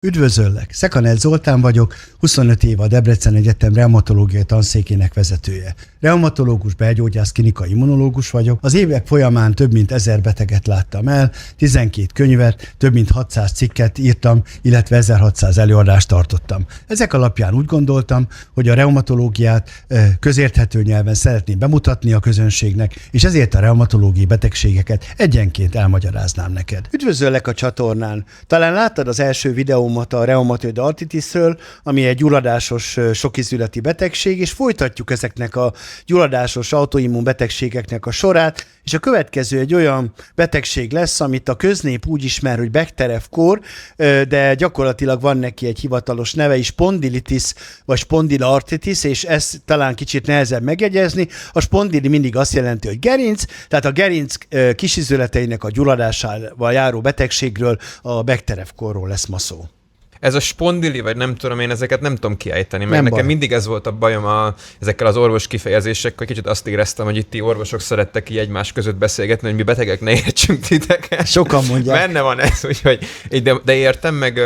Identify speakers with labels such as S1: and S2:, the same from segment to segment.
S1: Üdvözöllek! Szekaner Zoltán vagyok, 25 éve a Debrecen Egyetem reumatológiai tanszékének vezetője. Reumatológus, belgyógyász, klinikai immunológus vagyok. Az évek folyamán több mint 1000 beteget láttam el, 12 könyvet, több mint 600 cikket írtam, illetve 1600 előadást tartottam. Ezek alapján úgy gondoltam, hogy a reumatológiát közérthető nyelven szeretném bemutatni a közönségnek, és ezért a reumatológiai betegségeket egyenként elmagyaráznám neked. Üdvözöllek a csatornán! Talán láttad az első videómat a reumatoid artritisről, ami egy gyulladásos sokizületi betegség, és folytatjuk ezeknek a gyulladásos autoimmun betegségeknek a sorát, és a következő egy olyan betegség lesz, amit a köznép úgy ismer, hogy Bechterew-kór, de gyakorlatilag van neki egy hivatalos neve is, spondilitis vagy spondylartritis, és ez talán kicsit nehezebb megjegyezni. A spondili mindig azt jelenti, hogy gerinc, tehát a gerinc kisizületeinek a gyulladásával járó betegségről, a Bechterew-kórról lesz ma szó.
S2: Ez a spondili, vagy nem tudom, én ezeket nem tudom kiejteni, mert nekem mindig ez volt a bajom ezekkel az orvos kifejezésekkel, kicsit azt éreztem, hogy itt ti orvosok szerettek így egymás között beszélgetni, hogy mi betegek ne értsünk titeket.
S1: Sokan mondják.
S2: Benne van ez, úgyhogy, de értem, meg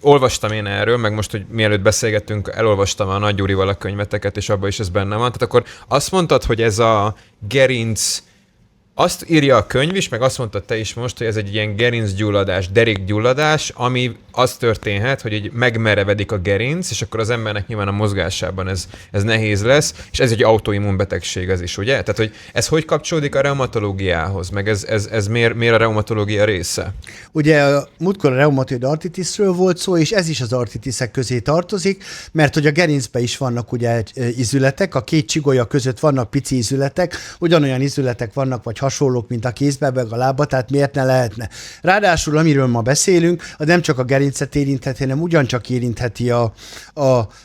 S2: olvastam én erről, meg most, hogy mielőtt beszélgettünk, elolvastam a Nagy Gyurival a könyveteket, és abban is ez benne van. Tehát akkor azt mondtad, hogy ez a gerinc, azt írja a könyv is, meg azt mondtad te is most, hogy ez egy ilyen gerincgyulladás, derékgyulladás, ami az történhet, hogy így megmerevedik a gerinc, és akkor az embernek nyilván a mozgásában ez nehéz lesz, és ez egy autoimmun betegség ez is, ugye? Tehát, hogy ez hogy kapcsolódik a reumatológiához, meg ez miért a reumatológia része?
S1: Ugye múltkor a reumatoid artritisről volt szó, és ez is az artritiszek közé tartozik, mert hogy a gerincben is vannak ugye izületek, a két csigolya között vannak pici izületek, ugyanolyan izületek vannak, vagy hasonlók, mint a kézben, meg a lába, tehát miért ne lehetne. Ráadásul, amiről ma beszélünk, az nem csak a gerincet érintheti, hanem ugyancsak érintheti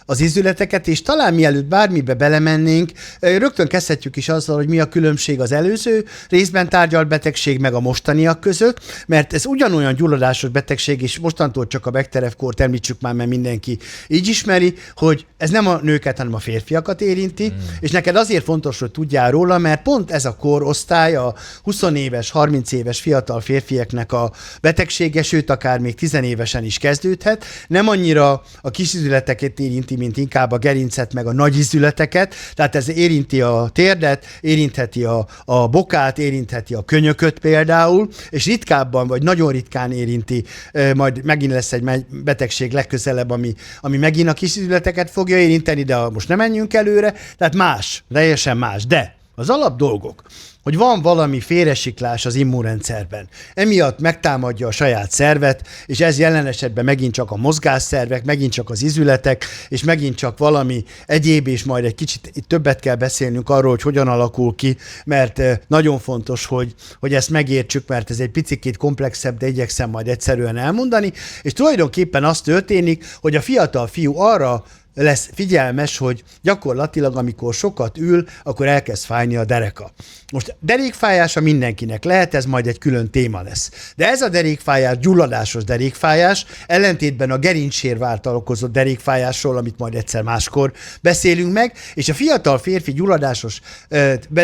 S1: az izületeket, és talán mielőtt bármibe belemennénk, rögtön kezdhetjük is azzal, hogy mi a különbség az előző részben tárgyalt betegség meg a mostaniak között, mert ez ugyanolyan gyulladásos betegség, és mostantól csak a Bechterew-kórt említsük már, mert mindenki így ismeri, hogy ez nem a nőket, hanem a férfiakat érinti, és neked azért fontos, hogy tudjál róla, mert pont ez a korosztály, a 20 éves, 30 éves fiatal férfiaknak a betegsége, sőt, akár még 10 évesen is kezdődhet. Nem annyira a kis izületeket érinti, mint inkább a gerincet, meg a nagy izületeket, tehát ez érinti a térdet, érintheti a bokát, érintheti a könyököt például, és ritkábban, vagy nagyon ritkán érinti, majd megint lesz egy betegség legközelebb, ami megint a kis izületeket fogja érinteni, de most nem menjünk előre, tehát más, teljesen más, de az alap dolgok, hogy van valami félresiklás az immunrendszerben. Emiatt megtámadja a saját szervet, és ez jelen esetben megint csak a mozgásszervek, megint csak az izületek, és megint csak valami egyéb, és majd egy kicsit többet kell beszélnünk arról, hogy hogyan alakul ki, mert nagyon fontos, hogy ezt megértsük, mert ez egy picikét komplexebb, de igyekszem majd egyszerűen elmondani, és tulajdonképpen az történik, hogy a fiatal fiú arra lesz figyelmes, hogy gyakorlatilag, amikor sokat ül, akkor elkezd fájni a dereka. Most derékfájása mindenkinek lehet, ez majd egy külön téma lesz. De ez a derékfájás, gyulladásos derékfájás, ellentétben a gerincsérv által okozott derékfájásról, amit majd egyszer máskor beszélünk meg, és a fiatal férfi gyulladásos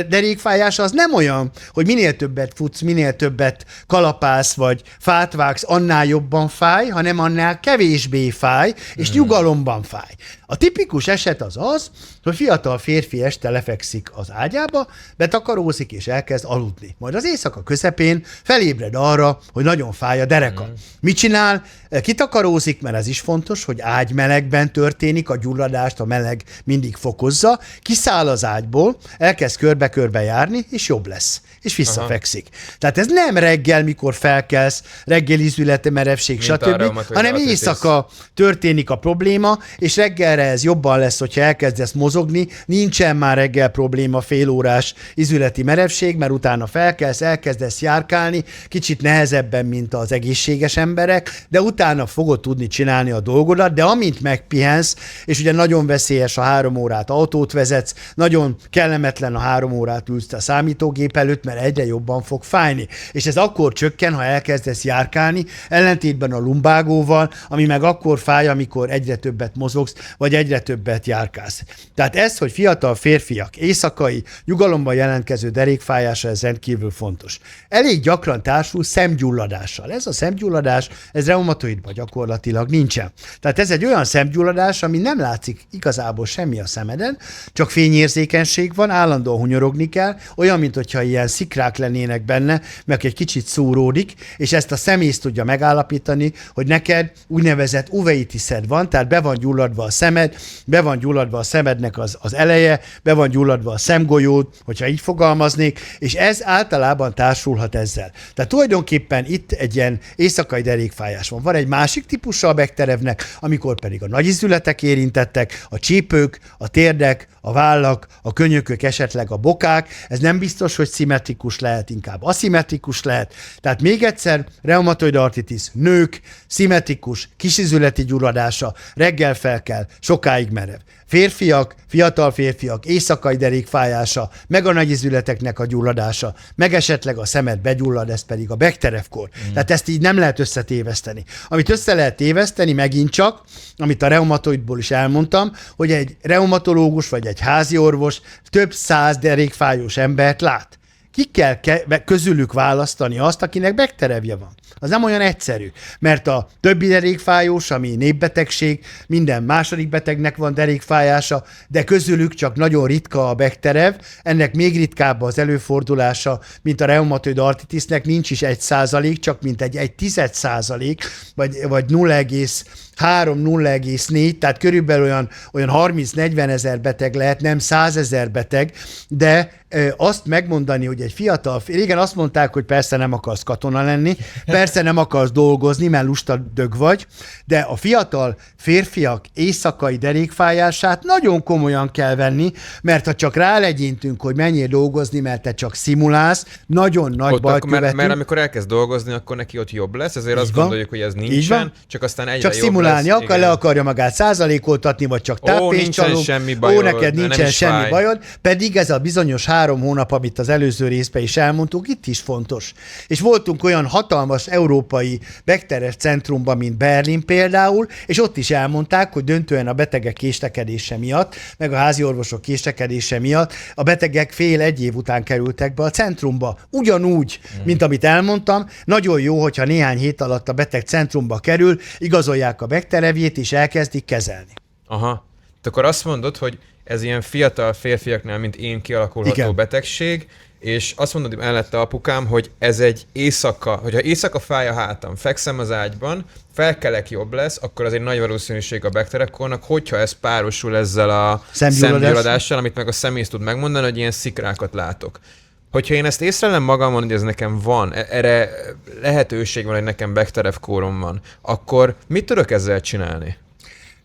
S1: derékfájása az nem olyan, hogy minél többet futsz, minél többet kalapálsz, vagy fát vágsz, annál jobban fáj, hanem annál kevésbé fáj, és nyugalomban fáj. A tipikus eset az, hogy fiatal férfi este lefekszik az ágyába, betakarózik és elkezd aludni. Majd az éjszaka közepén felébred arra, hogy nagyon fáj a dereka. Mit csinál? Kitakarózik, mert ez is fontos, hogy ágymelegben történik, a gyulladást a meleg mindig fokozza, kiszáll az ágyból, elkezd körbe-körbe járni, és jobb lesz. És visszafekszik. Tehát ez nem reggel, mikor felkelsz, reggelizülete, merevség, stb., hanem éjszaka történik a probléma, és reggelre ez jobban lesz, hogyha elkezdesz mozogni, nincsen már reggel probléma, félórás izületi merevség, mert utána felkelsz, elkezdesz járkálni, kicsit nehezebben, mint az egészséges emberek, de utána fogod tudni csinálni a dolgodat, de amint megpihensz, és ugye nagyon veszélyes, a 3 órát autót vezetsz, nagyon kellemetlen a 3 órát ülsz a számítógép előtt, mert egyre jobban fog fájni. És ez akkor csökken, ha elkezdesz járkálni, ellentétben a lumbágóval, ami meg akkor fáj, amikor egyre többet mozogsz, vagy vagy egyre többet járkálsz. Tehát ez, hogy fiatal férfiak éjszakai, nyugalomban jelentkező derékfájása, ez rendkívül fontos. Elég gyakran társul szemgyulladással. Ez a szemgyulladás, ez reumatoidban gyakorlatilag nincsen. Tehát ez egy olyan szemgyulladás, ami nem látszik igazából semmi a szemeden, csak fényérzékenység van, állandóan hunyorogni kell, olyan, mintha ilyen szikrák lennének benne, meg egy kicsit szúródik, és ezt a szemész tudja megállapítani, hogy neked úgynevezett uveitised van, tehát be van gyulladva a szemed, be van gyulladva a szemednek az eleje, be van gyulladva a szemgolyód, hogyha így fogalmaznék, és ez általában társulhat ezzel. Tehát tulajdonképpen itt egy ilyen éjszakai derékfájás van. Van egy másik típusa a bekterevnek, amikor pedig a nagyizületek érintettek, a csípők, a térdek, a vállak, a könyökök, esetleg a bokák. Ez nem biztos, hogy szimmetrikus lehet, inkább aszimmetrikus lehet. Tehát még egyszer, reumatoid artritis, nők, szimmetrikus, kisizületi gyulladása, reggel fel kell, sokáig merev. Férfiak, fiatal férfiak, éjszakai derékfájása, meg a nagyizületeknek a gyulladása, meg esetleg a szemed begyullad, ez pedig a bekterevkor. Tehát ezt így nem lehet összetéveszteni. Amit össze lehet téveszteni, megint csak, amit a reumatoidból is elmondtam, hogy egy reumatológus vagy egy házi orvos több száz derékfájós embert lát. Ki kell közülük választani azt, akinek bekterevje van. Az nem olyan egyszerű, mert a többi derékfájós, ami népbetegség, minden második betegnek van derékfájása, de közülük csak nagyon ritka a bekterev, ennek még ritkább az előfordulása, mint a reumatoid artritisnek, nincs is 1%, csak mint egy 10%, vagy 0,3-0,4, tehát körülbelül olyan 30-40 ezer beteg lehet, nem 100 ezer beteg, de azt megmondani, hogy egy fiatal, régen azt mondták, hogy persze nem akarsz katona lenni, persze nem akarsz dolgozni, mert lusta dög vagy, de a fiatal férfiak éjszakai derékfájását nagyon komolyan kell venni, mert ha csak rálegyintünk, hogy menjél dolgozni, mert te csak szimulálsz, nagyon nagy bajt követünk.
S2: Mert amikor elkezd dolgozni, akkor neki ott jobb lesz, ezért azt gondoljuk, hogy ez nincsen, csak aztán egyre
S1: csak
S2: jobb
S1: szimulálni
S2: lesz,
S1: akar, le akarja magát százalékoltatni, vagy csak táppénzt csalunk. Neked nincsen semmi bajod, pedig ez a bizonyos 3 hónap, amit az előző részben is elmondtuk, itt is fontos. És voltunk olyan hatalmas európai bekteres centrumban, mint Berlin például, és ott is elmondták, hogy döntően a betegek késlekedése miatt, meg a háziorvosok késlekedése miatt a betegek fél-egy év után kerültek be a centrumba. Ugyanúgy, mint amit elmondtam, nagyon jó, hogyha néhány hét alatt a beteg centrumba kerül, igazolják a bekterevjét, és elkezdik kezelni.
S2: Aha. Akkor azt mondod, hogy ez ilyen fiatal férfiaknál, mint én, kialakulható betegség, és azt mondod mellette apukám, hogy ez egy éjszaka, hogyha éjszaka fáj a hátam, fekszem az ágyban, felkelek, jobb lesz, akkor az egy nagy valószínűség a bekterevkornak, hogyha ez párosul ezzel a szemgyulladással, amit meg a szemész tud megmondani, hogy ilyen szikrákat látok. Hogyha én ezt észrelem magamon, hogy ez nekem van, erre lehetőség van, hogy nekem bekterevkórom van, akkor mit tudok ezzel csinálni?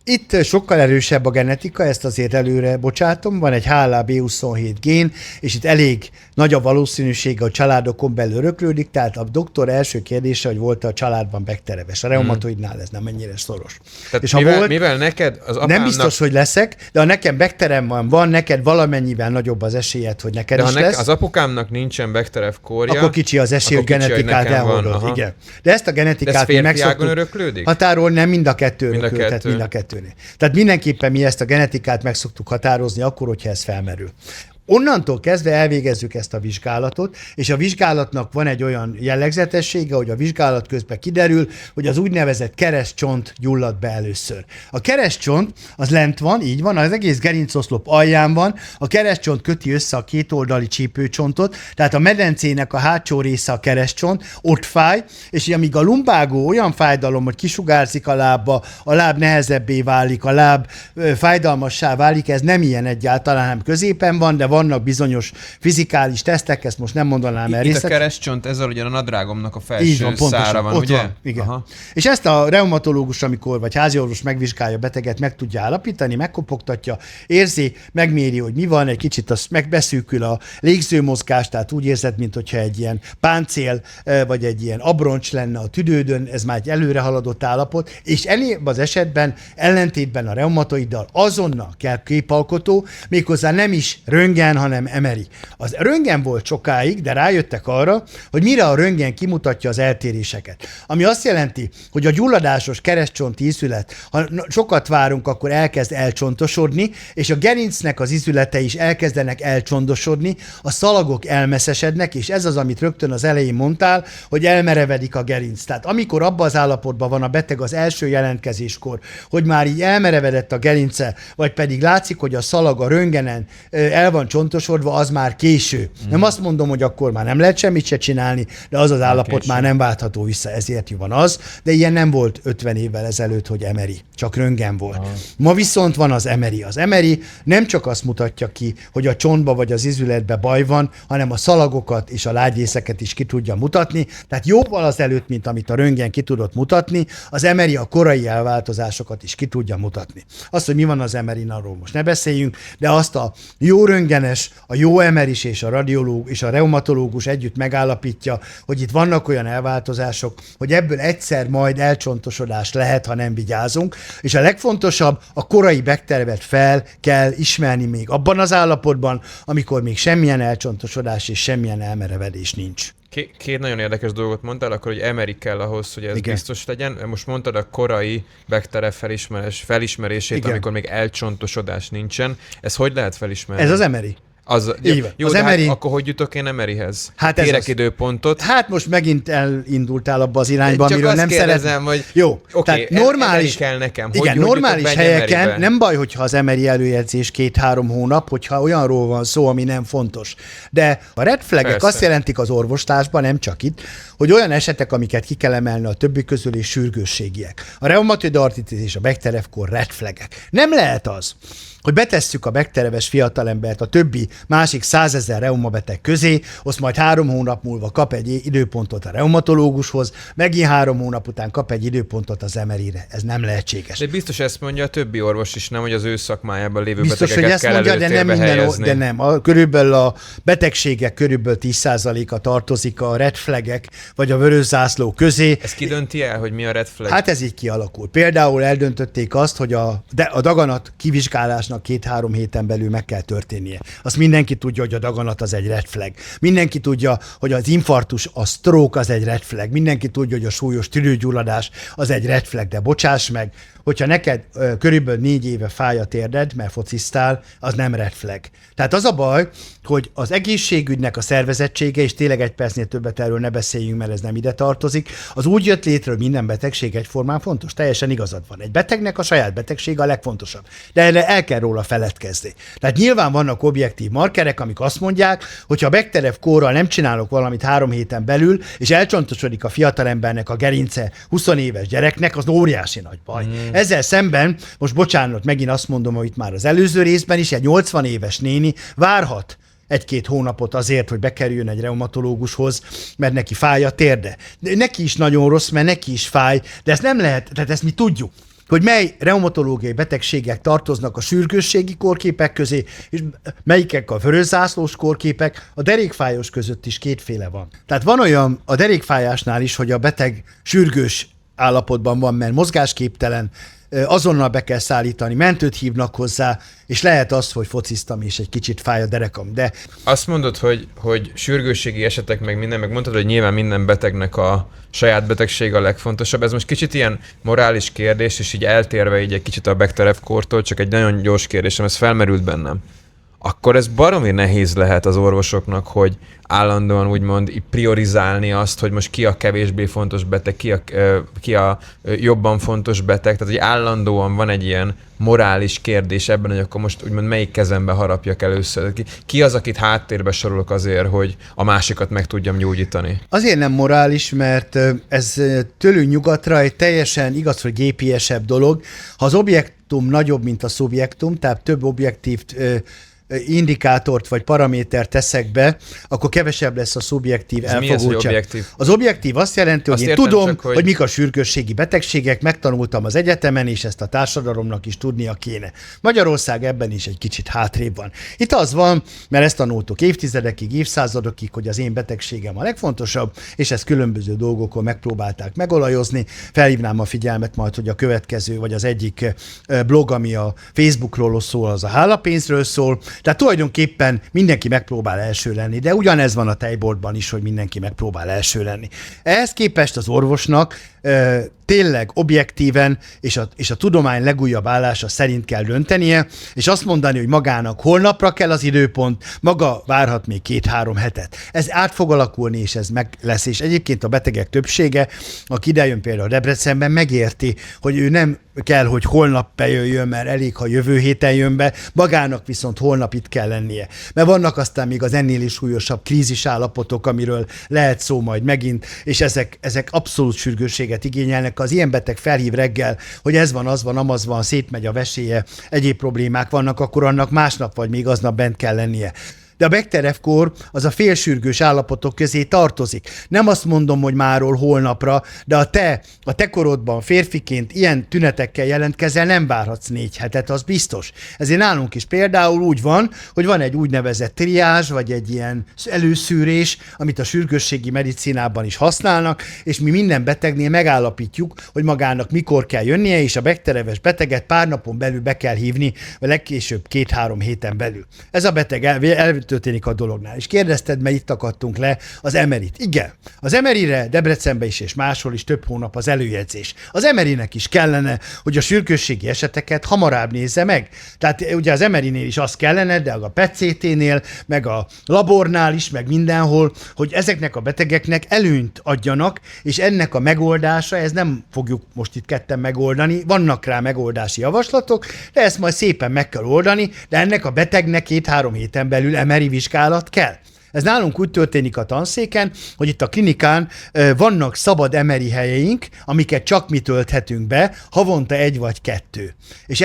S1: Itt sokkal erősebb a genetika, ezt azért előre bocsátom, van egy HLA-B27 gén, és itt elég nagy a valószínűsége, hogy családokon belül öröklődik, tehát a doktor első kérdése, hogy volt a családban bektereves. A reumatoidnál ez nem ennyire szoros.
S2: Tehát és mivel neked az apámnak...
S1: Nem biztos, hogy leszek, de ha nekem bekterem van, neked valamennyivel nagyobb az esélyed, hogy neked is lesz.
S2: Az apukámnak nincsen bekterevkórja.
S1: Akkor kicsi az esély, hogy genetikát elhordod. Igen. De ezt a genetikát mi meg szoktuk határolni, nem mind a kettő öröklődhet, mind a kettőnél. Tehát mindenképpen mi ezt a genetikát meg szoktuk határozni akkor, hogyha ez felmerül. Onnantól kezdve elvégezzük ezt a vizsgálatot, és a vizsgálatnak van egy olyan jellegzetessége, hogy a vizsgálat közben kiderül, hogy az úgynevezett keresztcsont gyullad be először. A keresztcsont az lent van, így van, az egész gerincoszlop alján van, a keresztcsont köti össze a kétoldali csípőcsontot, tehát a medencének a hátsó része a keresztcsont, ott fáj, és amíg a lumbágó olyan fájdalom, hogy kisugárzik a lábba, a láb nehezebbé válik, a láb fájdalmassá válik, ez nem ilyen egyáltalán, hanem középen van, de vannak bizonyos fizikális tesztek, ezt most nem mondanám el
S2: részlet. Itt a keresztcsont, ezzel ugyan a nadrágomnak a felső szára van, ugye?
S1: Van, igen. Aha. És ezt a reumatológus, amikor vagy háziorvos megvizsgálja a beteget, meg tudja állapítani, megkopogtatja, érzi, megméri, hogy mi van, egy kicsit az megbeszűkül a légzőmozgás, tehát úgy érzed, mintha egy ilyen páncél, vagy egy ilyen abroncs lenne a tüdődön, ez már egy előre haladott állapot, és elében az esetben ellentétben a reumatoiddal azonnal kell képalkotó, méghozzá nem is röntgen, röntgen, hanem MRI. Az röntgen volt sokáig, de rájöttek arra, hogy mire a röntgen kimutatja az eltéréseket. Ami azt jelenti, hogy a gyulladásos keresztcsonti ízület, ha sokat várunk, akkor elkezd elcsontosodni, és a gerincnek az ízülete is elkezdenek elcsontosodni, a szalagok elmeszesednek, és ez az, amit rögtön az elején mondtál, hogy elmerevedik a gerinc. Tehát amikor abban az állapotban van a beteg az első jelentkezéskor, hogy már így elmerevedett a gerince, vagy pedig látszik, hogy a szalag a röntgenen el van csontosodva, az már késő. Nem azt mondom, hogy akkor már nem lehet semmit se csinálni, de az állapot
S2: késő.
S1: már nem váltható vissza, ezért van az, de ilyen nem volt 50 évvel ezelőtt, hogy MRI, csak röntgen volt.
S2: Aha.
S1: Ma viszont van az MRI. Az MRI nem csak azt mutatja ki, hogy a csontba vagy az izületbe baj van, hanem a szalagokat és a lágyrészeket is ki tudja mutatni. Tehát jóval azelőtt, mint amit a röntgen ki tudott mutatni, az MRI a korai elváltozásokat is ki tudja mutatni. Azt, hogy mi van az MRI-n, arról most ne beszéljünk, de azt a jó röntgenes, a jó MRI-s és a radiológus és a reumatológus együtt megállapítja, hogy itt vannak olyan elváltozások, hogy ebből egyszer majd elcsontosodás lehet, ha nem vigyázunk, és a legfontosabb, a korai bektervet fel kell ismerni még abban az állapotban, amikor még semmilyen elcsontosodás és semmilyen elmerevedés nincs.
S2: Két nagyon érdekes dolgot mondtál, akkor, hogy MRI kell ahhoz, hogy ez
S1: Igen.
S2: biztos legyen. Most mondtad a korai bekterep felismerését,
S1: Igen.
S2: amikor még elcsontosodás nincsen. Ez hogy lehet felismerni?
S1: Ez az MRI.
S2: Jó,
S1: Így van.
S2: jó,
S1: Az
S2: de
S1: MRI
S2: akkor hogy jutok én MRI-hez?
S1: Hát ez
S2: Kérek
S1: az.
S2: időpontot.
S1: Hát most megint elindultál abba az irányba,
S2: Csak
S1: amiről
S2: azt
S1: nem
S2: kérdezem,
S1: szeretem.
S2: hogy
S1: Jó,
S2: oké,
S1: tehát normális,
S2: kell nekem.
S1: igen,
S2: hogy
S1: normális
S2: jutok be egy
S1: helyeken
S2: MRI-be?
S1: nem baj, hogyha az MRI előjegyzés 2-3 hónap, hogyha olyanról van szó, ami nem fontos. De a red flagek
S2: Persze.
S1: azt jelentik az orvoslásban, nem csak itt, hogy olyan esetek, amiket ki kell emelni a többi közül, és sürgősségiek. A reumatoid artritis és a bekterevkor red flagek. Nem lehet az, hogy betesszük a bektereves fiatalembert a többi másik 100 000 reumabeteg közé, azt majd 3 hónap múlva kap egy időpontot a reumatológushoz, megint 3 hónap után kap egy időpontot az MRI-re. Ez nem lehetséges.
S2: De biztos ezt mondja a többi orvos is, nem, hogy az ő szakmájában lévő
S1: Biztos, hogy
S2: betegeket
S1: ezt
S2: kell
S1: mondja, de nem
S2: előtérbe
S1: minden,
S2: helyezni.
S1: de nem. Körülbelül a betegségek körülbelül 10%-a tartozik a red flagek vagy a vörös zászló közé.
S2: Ez ki dönti el, hogy mi a red flag?
S1: Hát ez így kialakul. Például eldöntötték azt, hogy a daganat kivizsgálásnak 2-3 héten belül meg kell történnie. Azt mindenki tudja, hogy a daganat az egy red flag. Mindenki tudja, hogy az infarktus, a stroke az egy red flag. Mindenki tudja, hogy a súlyos tüdőgyulladás az egy red flag, de bocsáss meg, hogyha neked körülbelül 4 éve fáj a térded, mert fociztál, az nem red flag. Tehát az a baj, hogy az egészségügynek a szervezettsége, és tényleg egy percnél többet erről ne beszéljünk, mert ez nem ide tartozik, az úgy jött létre, hogy minden betegség egyformán fontos. Teljesen igazad van. Egy betegnek a saját betegsége a legfontosabb. De erre el kell róla feledkezni. Tehát nyilván vannak objektív markerek, amik azt mondják, hogy ha bekterev kórral nem csinálok valamit 3 héten belül, és elcsontosodik a fiatalembernek a gerince 20 éves gyereknek, az óriási nagy baj. Ezzel szemben, most bocsánat, megint azt mondom, hogy itt már az előző részben is, egy 80 éves néni várhat 1-2 hónapot azért, hogy bekerüljön egy reumatológushoz, mert neki fáj a térde. De neki is nagyon rossz, mert neki is fáj, de ezt nem lehet, tehát ezt mi tudjuk, hogy mely reumatológiai betegségek tartoznak a sürgősségi kórképek közé, és melyikek a vöröszászlós kórképek, a derékfájós között is kétféle van. Tehát van olyan a derékfájásnál is, hogy a beteg sürgős állapotban van, mert mozgásképtelen, azonnal be kell szállítani, mentőt hívnak hozzá, és lehet az, hogy fociztam, és egy kicsit fáj a derekam, de...
S2: Azt mondod, hogy sürgősségi esetek, meg minden, meg mondtad, hogy nyilván minden betegnek a saját betegsége a legfontosabb. Ez most kicsit ilyen morális kérdés, és így eltérve így egy kicsit a bekterevkortól, csak egy nagyon gyors kérdésem, ez felmerült bennem. Akkor ez baromi nehéz lehet az orvosoknak, hogy állandóan úgymond priorizálni azt, hogy most ki a kevésbé fontos beteg, ki a jobban fontos beteg. Tehát, hogy állandóan van egy ilyen morális kérdés ebben, hogy akkor most úgymond melyik kezembe harapjak először. Ki az, akit háttérbe sorolok azért, hogy a másikat meg tudjam gyógyítani?
S1: Azért nem morális, mert ez tőlünk nyugatra egy teljesen igaz, hogy gépiesebb dolog. Ha az objektum nagyobb, mint a szubjektum, tehát több objektív indikátort vagy paramétert teszek be, akkor kevesebb lesz a szubjektív elfogultság.
S2: Mi az, hogy objektív?
S1: Az objektív azt jelenti, hogy
S2: Azt
S1: én
S2: értem,
S1: tudom,
S2: csak,
S1: hogy mik a sürgősségi betegségek, megtanultam az egyetemen, és ezt a társadalomnak is tudnia kéne. Magyarország ebben is egy kicsit hátrébb van. Itt az van, mert ezt tanultuk évtizedekig, évszázadokig, hogy az én betegségem a legfontosabb, és ezt különböző dolgokon megpróbálták megolajozni. Felhívnám a figyelmet majd, hogy a következő, vagy az egyik blog, ami a Facebookról szól, az a hálapénzről szól, Tehát tulajdonképpen mindenki megpróbál első lenni, de ugyanez van a tejboltban is, hogy mindenki megpróbál első lenni. Ehhez képest az orvosnak tényleg objektíven és a tudomány legújabb állása szerint kell döntenie, és azt mondani, hogy magának holnapra kell az időpont, maga várhat még 2-3 hetet. Ez át fog alakulni, és ez meg lesz. És egyébként a betegek többsége, aki idejön például Debrecenben, megérti, hogy ő nem kell, hogy holnap bejöjjön, mert elég, ha jövő héten jön be, magának viszont holnap itt kell lennie. Mert vannak aztán még az ennél is súlyosabb krízisállapotok, amiről lehet szó majd megint, és ezek abszolút sürgősséget igényelnek. Az ilyen beteg felhív reggel, hogy ez van, az van, amaz van, szétmegy a veséje, egyéb problémák vannak, akkor annak másnap vagy még aznap bent kell lennie. De a Bechterew-kór az a félsürgős állapotok közé tartozik. Nem azt mondom, hogy máról holnapra, de a te korodban férfiként ilyen tünetekkel jelentkezel, nem várhatsz 4 hetet, az biztos. Ezért nálunk is például úgy van, hogy van egy úgynevezett triázs, vagy egy ilyen előszűrés, amit a sürgősségi medicinában is használnak, és mi minden betegnél megállapítjuk, hogy magának mikor kell jönnie, és a Bechterew-es beteget pár napon belül be kell hívni, vagy legkésőbb 2-3 héten belül. Ez a beteg történik a dolognál. És kérdezted, mert itt akadtunk le az Emerit. Igen, az Emerire Debrecenben is és máshol is több hónap az előjegyzés. Az Emerinek is kellene, hogy a sürgősségi eseteket hamarabb nézze meg. Tehát ugye az Emerinél is az kellene, de a PET-CT-nél, meg a labornál is, meg mindenhol, hogy ezeknek a betegeknek előnyt adjanak, és ennek a megoldása, ez nem fogjuk most itt ketten megoldani, vannak rá megoldási javaslatok, de ezt majd szépen meg kell oldani, de ennek a betegnek 2-3 héten belül emeri vizsgálat kell. Ez nálunk úgy történik a tanszéken, hogy itt a klinikán vannak szabad emeri helyeink, amiket csak mi tölthetünk be, havonta 1 vagy 2. És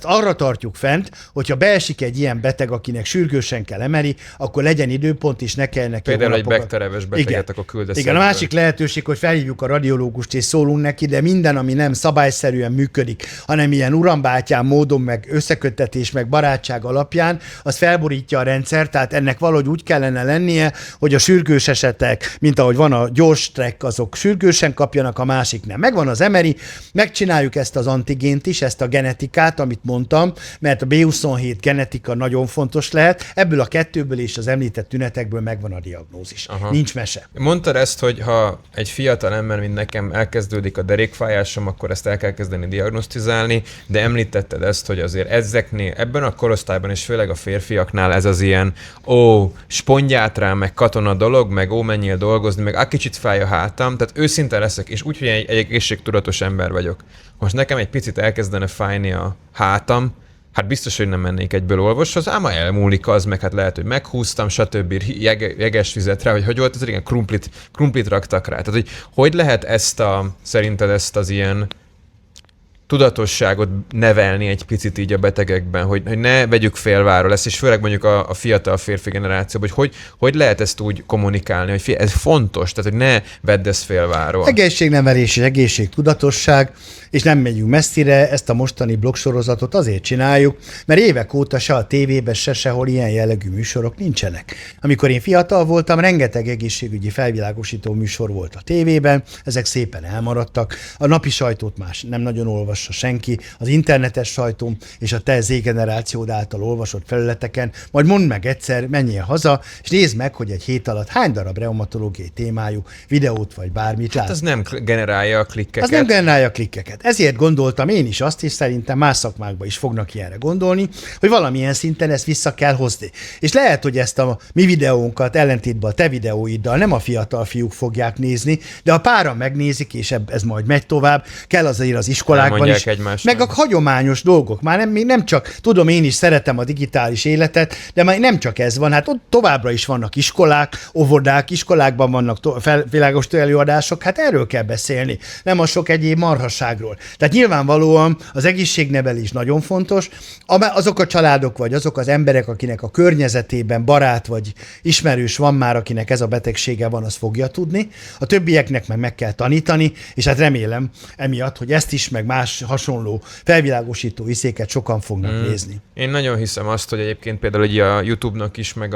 S1: arra tartjuk fent, hogyha beesik egy ilyen beteg, akinek sürgősen kell emeri, akkor legyen időpont, és ne kell neki
S2: például egy Bechterew-es beteget, akkor küldesz.
S1: Igen, a másik lehetőség, hogy felhívjuk a radiológust és szólunk neki, de minden, ami nem szabályszerűen működik, hanem ilyen urambátyám módon, meg összeköttetés, meg barátság alapján, az felborítja a rendszer, tehát ennek valahogy úgy kellene lennie, hogy a sürgős esetek, mint ahogy van a gyors track, azok sürgősen kapjanak, a másik nem. Megvan az emeri, megcsináljuk ezt az antigént is, ezt a genetikát, amit mondtam, mert a B27 genetika nagyon fontos lehet, ebből a 2-ből és az említett tünetekből megvan a diagnózis. Aha. Nincs mese.
S2: Mondtad ezt, hogy ha egy fiatal ember, mint nekem, elkezdődik a derékfájásom, akkor ezt el kell kezdeni diagnosztizálni, de említetted ezt, hogy azért ezeknél, ebben a korosztályban és főleg a férfiaknál ez az ilyen spongyát rá, meg katona dolog, meg menjél dolgozni, meg kicsit fáj a hátam, tehát őszinte leszek, és úgy, hogy egy egészségtudatos ember vagyok. Most nekem egy picit elkezdene fájni a hátam, hát biztos, hogy nem mennék egyből orvoshoz, ám elmúlik az, meg hát lehet, hogy meghúztam, stb. Jeges vizet rá, hogy volt ez, igen, krumplit raktak rá. Tehát, hogy lehet szerinted ezt az ilyen tudatosságot nevelni egy picit így a betegekben, hogy ne vegyük félváról ezt, és főleg mondjuk a fiatal férfi generációban, hogy lehet ezt úgy kommunikálni, hogy ez fontos, tehát hogy ne vedd ezt félváról.
S1: Egészségnevelés és egészségtudatosság, és nem megyünk messzire, ezt a mostani blogsorozatot azért csináljuk, mert évek óta se a tévében, sehol ilyen jellegű műsorok nincsenek. Amikor én fiatal voltam, rengeteg egészségügyi felvilágosító műsor volt a tévében, ezek szépen elmaradtak, a napi sajtót más nem nagyon olvassa senki, az internetes sajtóm és a te Z-generációd által olvasott felületeken, majd mondd meg egyszer, menjél haza, és nézd meg, hogy egy hét alatt hány darab reumatológiai témájú videót vagy bármit látsz.
S2: Az nem generálja a klikkeket.
S1: Az nem generálja a klikkeket. Ezért gondoltam én is azt, és szerintem más szakmákban is fognak ilyenre gondolni, hogy valamilyen szinten ezt vissza kell hozni. És lehet, hogy ezt a mi videónkat ellentétben a te videóiddal nem a fiatal fiúk fogják nézni, de a páran megnézik, és ez majd megy tovább, kell azért az iskolákban is. Meg a hagyományos dolgok. Már nem csak, tudom, én is szeretem a digitális életet, de már nem csak ez van, hát ott továbbra is vannak iskolák, óvodák, iskolákban vannak világos előadások, hát erről kell beszélni, nem a sok egyéb marhasságról. Tehát nyilvánvalóan az egészségnevelés nagyon fontos, azok a családok, vagy azok az emberek, akinek a környezetében barát vagy ismerős van már, akinek ez a betegsége van, az fogja tudni. A többieknek meg kell tanítani, és hát remélem emiatt, hogy ezt is, meg más hasonló felvilágosító iszéket sokan fognak nézni.
S2: Én nagyon hiszem azt, hogy egyébként például így a YouTube-nak is, meg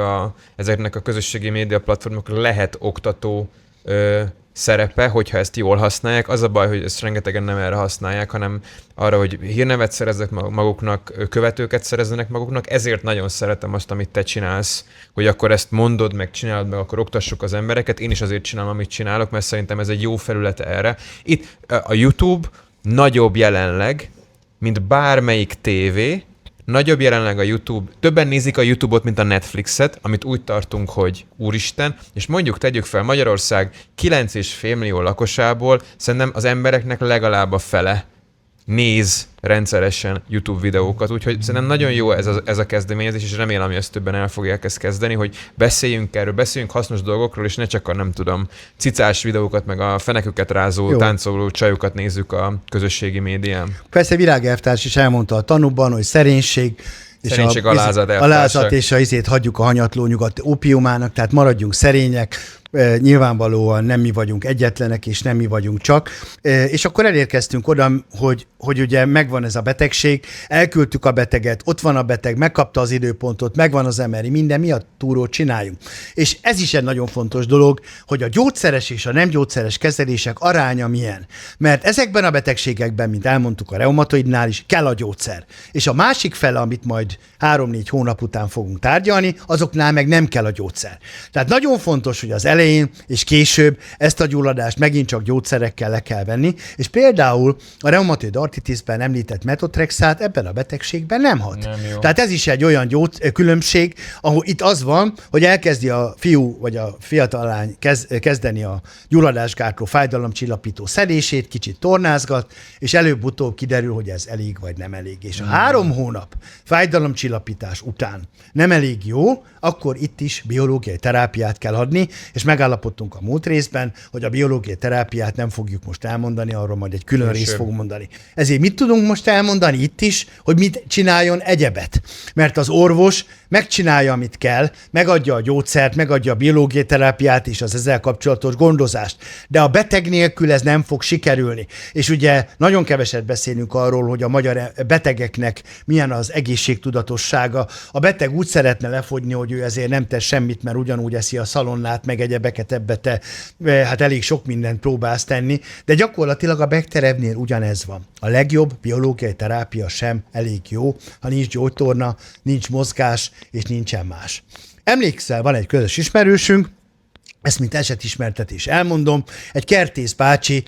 S2: ezeknek a közösségi média platformoknak lehet oktató szerepe, hogyha ezt jól használják. Az a baj, hogy ezt rengetegen nem erre használják, hanem arra, hogy hírnevet szereznek maguknak, követőket szereznek maguknak. Ezért nagyon szeretem azt, amit te csinálsz, hogy akkor ezt mondod, meg csinálod, meg akkor oktassuk az embereket. Én is azért csinálom, amit csinálok, mert szerintem ez egy jó felület erre. Itt a YouTube nagyobb jelenleg, mint bármelyik tévé, nagyobb jelenleg a YouTube, többen nézik a YouTube-ot, mint a Netflixet, amit úgy tartunk, hogy úristen, és mondjuk tegyük fel, Magyarország 9,5 millió lakosából szerintem az embereknek legalább a fele néz rendszeresen YouTube videókat, úgyhogy szerintem nagyon jó ez a kezdeményezés, és remélem, hogy ezt többen el fogják ezt kezdeni, hogy beszéljünk erről, beszéljünk hasznos dolgokról, és ne csak a, nem tudom, cicás videókat, meg a feneküket rázó, táncoló csajokat nézzük a közösségi médián.
S1: Persze Virág elvtárs is elmondta a tanúban, hogy szerénység, alázat és a izét hagyjuk a hanyatló nyugat ópiumának, tehát maradjunk szerények, nyilvánvalóan nem mi vagyunk egyetlenek, és nem mi vagyunk csak. És akkor elérkeztünk oda, hogy ugye megvan ez a betegség, elküldtük a beteget, ott van a beteg, megkapta az időpontot, megvan az MRI, minden miatt túrót csináljunk. És ez is egy nagyon fontos dolog, hogy a gyógyszeres és a nem gyógyszeres kezelések aránya milyen. Mert ezekben a betegségekben, mint elmondtuk a reumatoidnál is, kell a gyógyszer. És a másik fele, amit majd 3-4 hónap után fogunk tárgyalni, azoknál meg nem kell a gyógyszer. Tehát nagyon fontos, hogy az elején és később ezt a gyulladást megint csak gyógyszerekkel le kell venni, és például a reumatoid artritisben említett metotrexát ebben a betegségben nem hat. Nem Tehát ez is egy olyan különbség, ahol itt az van, hogy elkezdi a fiú vagy a fiatal lány kezdeni a gyulladásgátló fájdalomcsillapító szedését, kicsit tornázgat, és előbb-utóbb kiderül, hogy ez elég vagy nem elég. És a 3 hónap fájdalomcsillapítás után nem elég jó, akkor itt is biológiai terápiát kell adni, és megállapodtunk a múlt részben, hogy a biológiai terápiát nem fogjuk most elmondani, arról majd egy külön részt fogunk mondani. Ezért mit tudunk most elmondani itt is, hogy mit csináljon egyebet? Mert az orvos megcsinálja, amit kell, megadja a gyógyszert, megadja a biológiai terápiát és az ezzel kapcsolatos gondozást. De a beteg nélkül ez nem fog sikerülni. És ugye nagyon keveset beszélünk arról, hogy a magyar betegeknek milyen az egészségtudatossága. A beteg úgy szeretne lefogyni, hogy ő ezért nem tesz semmit, mert ugyanúgy eszi a szalonnát, meg egyebeket, ebbe te hát elég sok mindent próbálsz tenni, de gyakorlatilag a Bekterevnél ugyanez van. A legjobb biológiai terápia sem elég jó, ha nincs gyógytorna, nincs mozgás, és nincsen más. Emlékszel, van egy közös ismerősünk, ezt mint esetismertetés elmondom, egy Kertész bácsi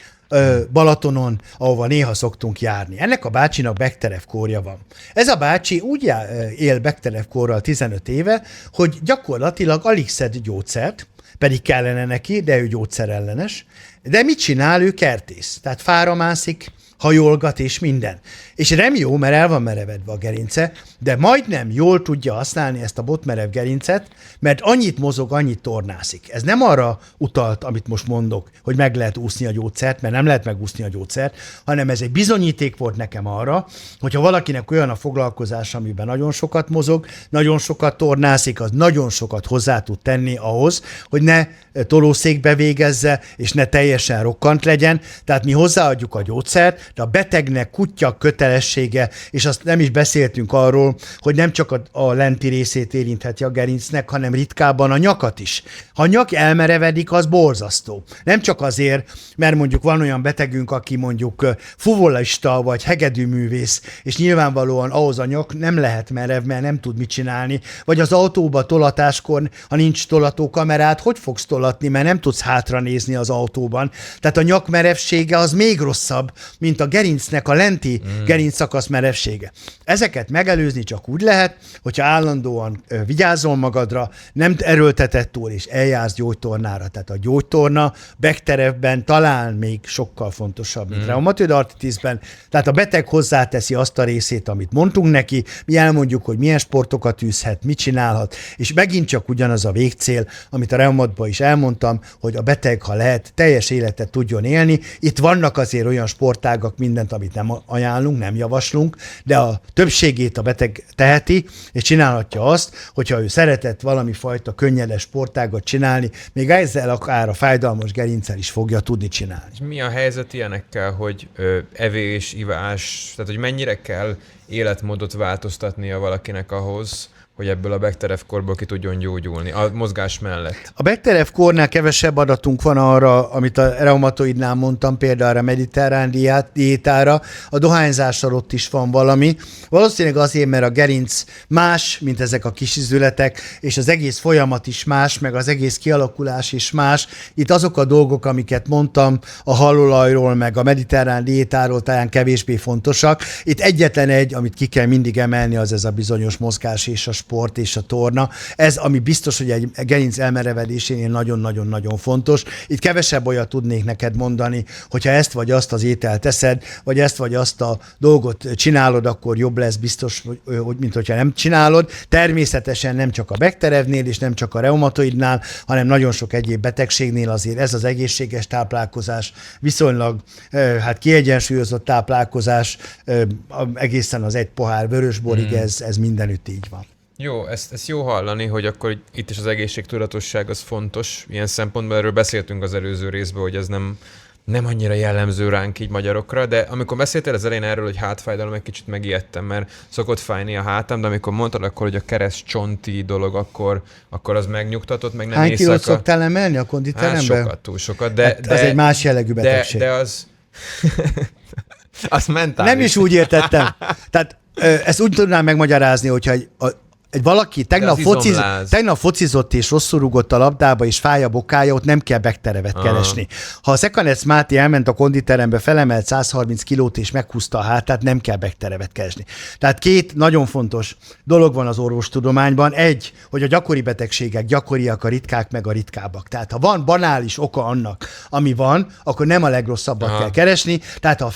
S1: Balatonon, ahova néha szoktunk járni. Ennek a bácsinak Bechterew kórja van. Ez a bácsi úgy él Bechterew kórral 15 éve, hogy gyakorlatilag alig szed gyógyszert, pedig kellene neki, de ő gyógyszerellenes. De mit csinál? Ő kertész. Tehát fára mászik, hajolgat és minden. És nem jó, mert el van merevedve a gerince, de majdnem jól tudja használni ezt a botmerev gerincet, mert annyit mozog, annyit tornászik. Ez nem arra utalt, amit most mondok, hogy meg lehet úszni a gyógyszert, mert nem lehet megúszni a gyógyszert, hanem ez egy bizonyíték volt nekem arra, hogyha valakinek olyan a foglalkozás, amiben nagyon sokat mozog, nagyon sokat tornászik, az nagyon sokat hozzá tud tenni ahhoz, hogy ne tolószékbe végezze, és ne teljesen rokkant legyen. Tehát mi hozzáadjuk a gyógyszert, de a betegnek kutya kötelessége, és azt nem is beszéltünk arról, hogy nem csak a lenti részét érintheti a gerincnek, hanem ritkábban a nyakat is. Ha a nyak elmerevedik, az borzasztó. Nem csak azért, mert mondjuk van olyan betegünk, aki mondjuk fuvolista vagy hegedűművész, és nyilvánvalóan ahhoz a nyak nem lehet merev, mert nem tud mit csinálni, vagy az autóba tolatáskor, ha nincs tolatókamerát, hogy fogsz tolatni, mert nem tudsz hátra nézni az autóban. Tehát a nyak merevsége az még rosszabb, mint a gerincnek a lenti gerincszakasz merevsége. Ezeket megelőzni csak úgy lehet, hogyha állandóan vigyázol magadra, nem erőltetett túl, és eljársz gyógytornára. Tehát a gyógytorna Bekterevben talán még sokkal fontosabb, mint reumatoid artritisben. Tehát a beteg hozzáteszi azt a részét, amit mondtunk neki, mi elmondjuk, hogy milyen sportokat űzhet, mit csinálhat, és megint csak ugyanaz a végcél, amit a reumatban is elmondtam, hogy a beteg, ha lehet, teljes életet tudjon élni. Itt vannak azért olyan sportágak, mindent, amit nem ajánlunk, nem javaslunk, de a többségét a beteg teheti, és csinálhatja azt, hogyha ő szeretett valami fajta könnyedes sportágat csinálni, még ezzel akár a fájdalmas gerinccel is fogja tudni csinálni.
S2: Mi a helyzet ilyenekkel, hogy evés, ivás, tehát hogy mennyire kell életmódot változtatnia valakinek ahhoz, hogy ebből a Bechterew-korból ki tudjon gyógyulni, a mozgás mellett.
S1: A Bechterew-kornál kevesebb adatunk van arra, amit a reumatoidnál mondtam, például a mediterrán diétára, a dohányzással ott is van valami. Valószínűleg azért, mert a gerinc más, mint ezek a kis izületek, és az egész folyamat is más, meg az egész kialakulás is más. Itt azok a dolgok, amiket mondtam, a halolajról, meg a mediterrán diétáról talán kevésbé fontosak. Itt egyetlen egy, amit ki kell mindig emelni, az ez a bizonyos mozgás és a sport és a torna. Ez, ami biztos, hogy egy gerinc elmerevedésénél nagyon-nagyon-nagyon fontos. Itt kevesebb olyat tudnék neked mondani, hogyha ezt vagy azt az ételt teszed, vagy ezt vagy azt a dolgot csinálod, akkor jobb lesz biztos, mint hogyha nem csinálod. Természetesen nem csak a Bechterew-nél és nem csak a reumatoidnál, hanem nagyon sok egyéb betegségnél azért ez az egészséges táplálkozás, viszonylag kiegyensúlyozott táplálkozás, egészen az egy pohár vörösborig, ez mindenütt így van.
S2: Jó, ezt jó hallani, hogy akkor itt is az egészségtudatosság az fontos. Ilyen szempontból erről beszéltünk az előző részben, hogy ez nem annyira jellemző ránk így magyarokra, de amikor beszéltél az elején erről, hogy hátfájdalom, egy kicsit megijedtem, mert szokott fájni a hátam, de amikor mondtad akkor, hogy a keresztcsonti dolog, akkor az megnyugtatott, meg nem
S1: Hány
S2: éjszaka.
S1: kilót szoktál emelni a konditeremben?
S2: Sokat, túl sokat. De
S1: az egy más jellegű betegség.
S2: De az... az mentális.
S1: Nem is úgy értettem. Tehát ezt úgy tudnám megmagyarázni, hogyha egy valaki tegnap focizott és rosszul rúgott a labdába, és fáj a bokája, ott nem kell Bechterevet keresni. Ha a Szekanec Máté elment a konditerembe, felemelt 130 kilót és meghúzta a hátát, nem kell Bechterevet keresni. Tehát két nagyon fontos dolog van az orvostudományban. Egy, hogy a gyakori betegségek gyakoriak, a ritkák meg a ritkábbak. Tehát ha van banális oka annak, ami van, akkor nem a legrosszabbat kell keresni. Tehát ha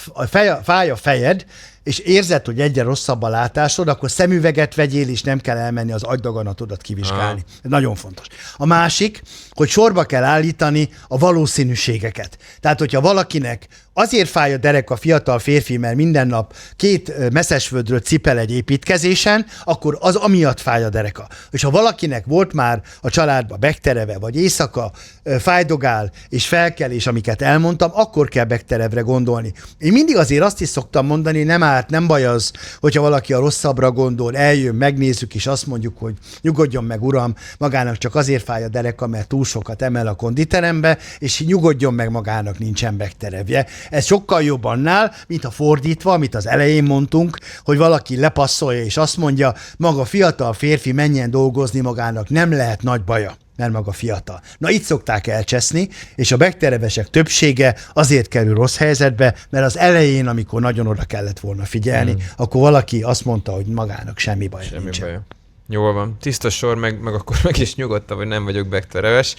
S1: fáj a fejed, és érzed, hogy egyre rosszabb a látásod, akkor szemüveget vegyél, és nem kell elmenni az agydaganatodat kivizsgálni. Ez nagyon fontos. A másik, hogy sorba kell állítani a valószínűségeket. Tehát, hogyha valakinek azért fáj a derek a fiatal férfi, mert minden nap 2 messzesvödröt cipel egy építkezésen, akkor az amiatt fáj a dereka. És ha valakinek volt már a családban Bechterew, vagy éjszaka fájdogál és felkelés, amiket elmondtam, akkor kell Becterewre gondolni. Én mindig azért azt is szoktam mondani, nem baj az, hogyha valaki a rosszabbra gondol, eljön, megnézzük, és azt mondjuk, hogy nyugodjon meg, uram, magának csak azért fáj a dereka, mert túl sokat emel a konditerembe, és nyugodjon meg, magának nincsen Becterewje. Ez sokkal jobb annál, mint a fordítva, amit az elején mondtunk, hogy valaki lepasszolja, és azt mondja, maga fiatal férfi menjen dolgozni, magának nem lehet nagy baja, mert maga fiatal. Na, itt szokták elcseszni, és a Becterewesek többsége azért kerül rossz helyzetbe, mert az elején, amikor nagyon oda kellett volna figyelni, akkor valaki azt mondta, hogy magának semmi baj nincsen. Baja.
S2: Jól van. Tiszta sor, meg akkor meg is nyugodtam, hogy nem vagyok Bechtereves.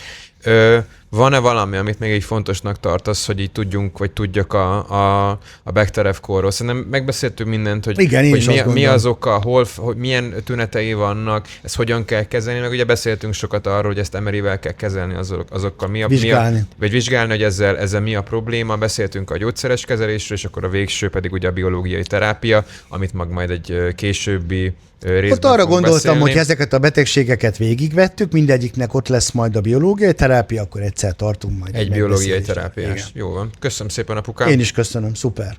S2: Van-e valami, amit még így fontosnak tartasz, hogy így tudjunk, vagy tudjak a Bechterew-korról? Szerintem megbeszéltünk mindent, hogy,
S1: igen,
S2: hogy mi az oka, hogy milyen tünetei vannak, ezt hogyan kell kezelni, meg ugye beszéltünk sokat arról, hogy ezt MRI-vel kell kezelni azokkal. Vagy vizsgálni, hogy ezzel mi a probléma. Beszéltünk a gyógyszeres kezelésről, és akkor a végső pedig ugye a biológiai terápia, amit majd egy későbbi részben
S1: ott arra gondoltam,
S2: beszélni.
S1: hogy ezeket a betegségeket végigvettük, mindegyiknek ott lesz majd a biológiai terápia, akkor egyszer tartunk majd
S2: egy biológiai terápiás. Jó van. Köszönöm szépen, apukám.
S1: Én is köszönöm, szuper.